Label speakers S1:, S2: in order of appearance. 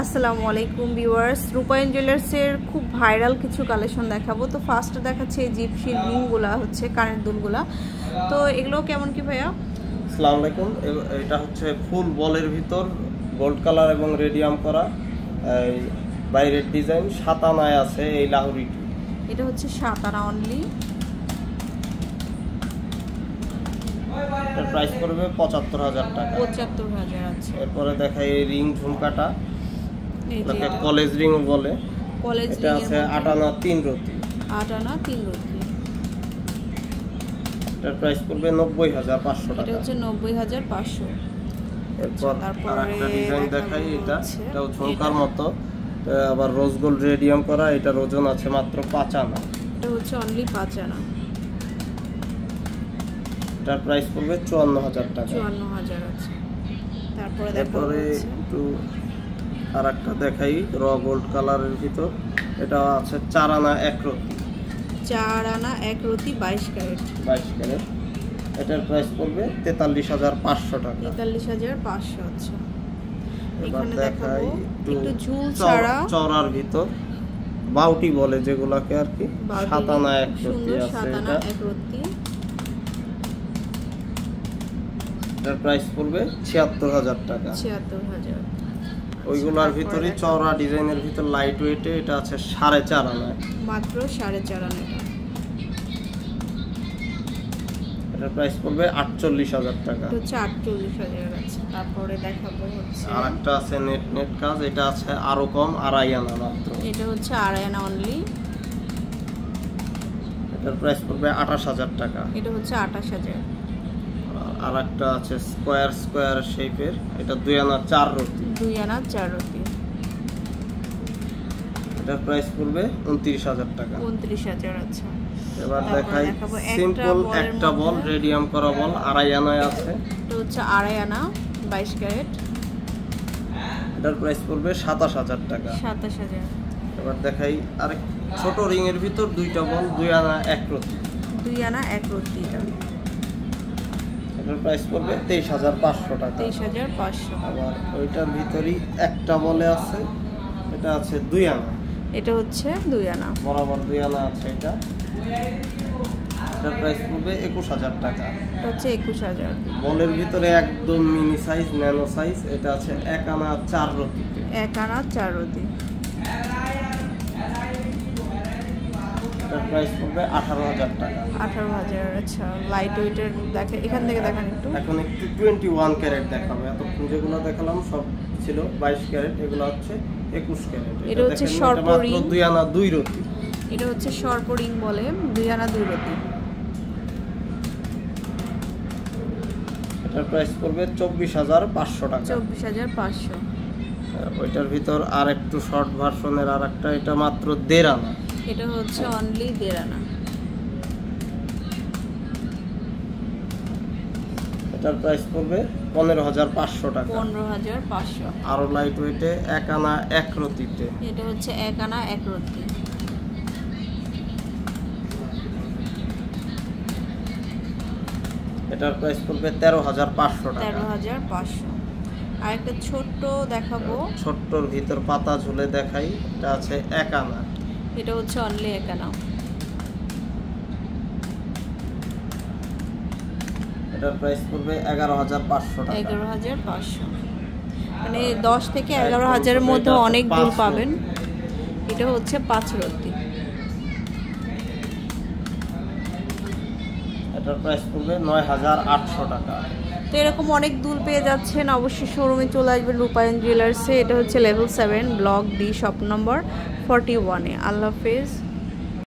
S1: আসসালামু আলাইকুম ভিউয়ার্স, রূপায়ণ জুয়েলার্সের খুব ভাইরাল কিছু কালেকশন দেখাবো। তো ফার্স্টে দেখাচ্ছে এই জিপসি রিংগুলা, হচ্ছে কানের দুলগুলা। তো এগুলো কেমন কি ভাইয়া?
S2: আসসালামু আলাইকুম। এটা হচ্ছে ফুল বলের ভিতর গোল্ড কালার এবং রেডিয়াম করা, এই বাইরের ডিজাইন 7 আনায় আছে এই লাহুরিটি।
S1: এটা হচ্ছে 7 আনা অনলি।
S2: এর প্রাইস পড়বে ৭৫,০০০ টাকা।
S1: ৭৫,০০০ আছে।
S2: এরপরে দেখাই এই রিং ঝুমকাটা, এটাকে কলেজ রিং বলে।
S1: কলেজ
S2: এটা আছে 8 আনা 3 রতি।
S1: 8 আনা 3 রতি।
S2: এটার প্রাইস পড়বে ৯০,৫০০ টাকা।
S1: এটা হচ্ছে ৯০,৫০০।
S2: এরপর আরেকটা ডিজাইন দেখাই, এটাও ঝুমকার মতো, আবার রোজ গোল্ড রেডিয়াম করা। এটার ওজন আছে মাত্র 5 আনা।
S1: এটা হচ্ছে অনলি 5 আনা।
S2: এটার প্রাইস পড়বে ৫৪,০০০ টাকা।
S1: ৫৪,০০০ আছে। তারপরে
S2: একটু আরেকটা দেখাই, র গোল্ড কালারের ভিতর। এটা আছে 4 আনা 1 রতি।
S1: 4 আনা 1 রতি 22 ক্যারেট।
S2: 22 ক্যারেট। এটার প্রাইস পড়বে ৪৩,৫০০ টাকা।
S1: ৪৩,৫০০ আছে।
S2: এবার দেখাই
S1: একটু ঝুল ছাড়া
S2: চওড়ার ভিতর বাউটি বলে যেগুলাকে আর কি, 7 আনা 1 রতি আছে।
S1: 7 আনা 1 রতি।
S2: এটার প্রাইস পড়বে ৭৬,০০০ টাকা।
S1: ৭৬,০০০।
S2: ওইগুলোর ভিতরে চওড়া ডিজাইনের ভিতর লাইট ওয়েটে এটা আছে 4.5 আনা,
S1: মাত্র 4.5 আনা।
S2: এটার প্রাইস পড়বে ৪৮,০০০ টাকা।
S1: এটা হচ্ছে ৪৮,০০০ আছে। তারপরে দেখাবো হচ্ছে
S2: আরেকটা আছে নেট কাজ, এটা আছে আরো কম, 2.5 আনা মাত্র।
S1: এটা হচ্ছে 2.5 আনা অনলি।
S2: এটার প্রাইস পড়বে ২৮,০০০ টাকা।
S1: এটা হচ্ছে ২৮,০০০।
S2: আরেকটা আছে স্কয়ার শেপের, এটা 2 আনা 4 রতি।
S1: 2 আনা 4 রতি।
S2: এটার প্রাইস পড়বে ২৯,০০০ টাকা।
S1: ২৯,০০০ আছে।
S2: এবার দেখাই সিম্পল একটা বল, রেডিয়াম করা বল, 2.5 আনায় আছে।
S1: এটা হচ্ছে 2.5 আনা 22 ক্যারেট।
S2: এটার প্রাইস পড়বে ২৭,০০০ টাকা।
S1: ২৭,০০০।
S2: এবার দেখাই আরেক ছোট রিং এর ভিতর 2টা বল, 2 আনা 1 রতি।
S1: 2 আনা 1 রতি।
S2: এটার প্রাইস পড়বে ২৩,৫০০ টাকা।
S1: ২৩,৫০০।
S2: আবার ওইটার ভিতরেই একটা বলে আছে, এটা আছে 2 আনা।
S1: এটা হচ্ছে 2 আনা,
S2: বরাবর 2 আনা আছে। এটার প্রাইস পড়বে ২১,০০০ টাকা।
S1: এটা হচ্ছে ২১,০০০।
S2: বলের ভিতরে একদম মিনি সাইজ, ন্যানো সাইজ, এটা আছে 1 আনা 4 রতিতে।
S1: 1 আনা 4 রতি।
S2: এটার প্রাইস পড়বে 18,০০০ টাকা।
S1: 18,০০০। আচ্ছা, লাইট ওয়েটের দেখে, এখান থেকে দেখান একটু।
S2: এখন একটু 21 ক্যারেট দেখাবো। এতক্ষণ যেগুলো দেখালাম সব ছিল 22 ক্যারেট, এগুলো হচ্ছে 21 ক্যারেট।
S1: এটা হচ্ছে সর্প রিং,
S2: 2 আনা 2 রতি।
S1: এটা হচ্ছে সর্প রিং বলে, 2 আনা 2 রতি।
S2: এটার প্রাইস পড়বে 24,৫০০ টাকা।
S1: 24,৫০০।
S2: ওইটার ভিতর আর একটু শর্ট ভার্সনের আর একটা, এটা মাত্র 1.5 আনা।
S1: এটা হচ্ছে অনলি 1.5 আনা।
S2: এটার প্রাইস পড়বে 15,৫০০ টাকা।
S1: 15,৫০০।
S2: আরো লাইট ওয়েটে 1 আনা 1 রতিতে।
S1: এটা হচ্ছে 1 আনা 1 রতি।
S2: এটার প্রাইস পড়বে 13,৫০০ টাকা।
S1: 13,৫০০। আর একটা ছোট্ট দেখাবো,
S2: ছোট্টর ভিতর পাতা ঝুলে দেখাই, এটা আছে 1 আনা।
S1: এটা হচ্ছে অনলি 1 আনা।
S2: এটার প্রাইস পড়বে 11,৫০০ টাকা।
S1: 11,৫০০। মানে 10 থেকে 11,০০০ এর মধ্যে অনেক দুল পাবেন। এটা হচ্ছে 5 রতি।
S2: এটার প্রাইস পড়বে 9,৮০০ টাকা।
S1: তো এরকম অনেক দুল পেয়ে যাচ্ছেন, অবশ্যই শোরুমে চলে আসবেন রূপায়ণ জুয়েলার্সে। এটা হচ্ছে level 7 block D shop number 41-এ। আল্লাহ হাফেজ।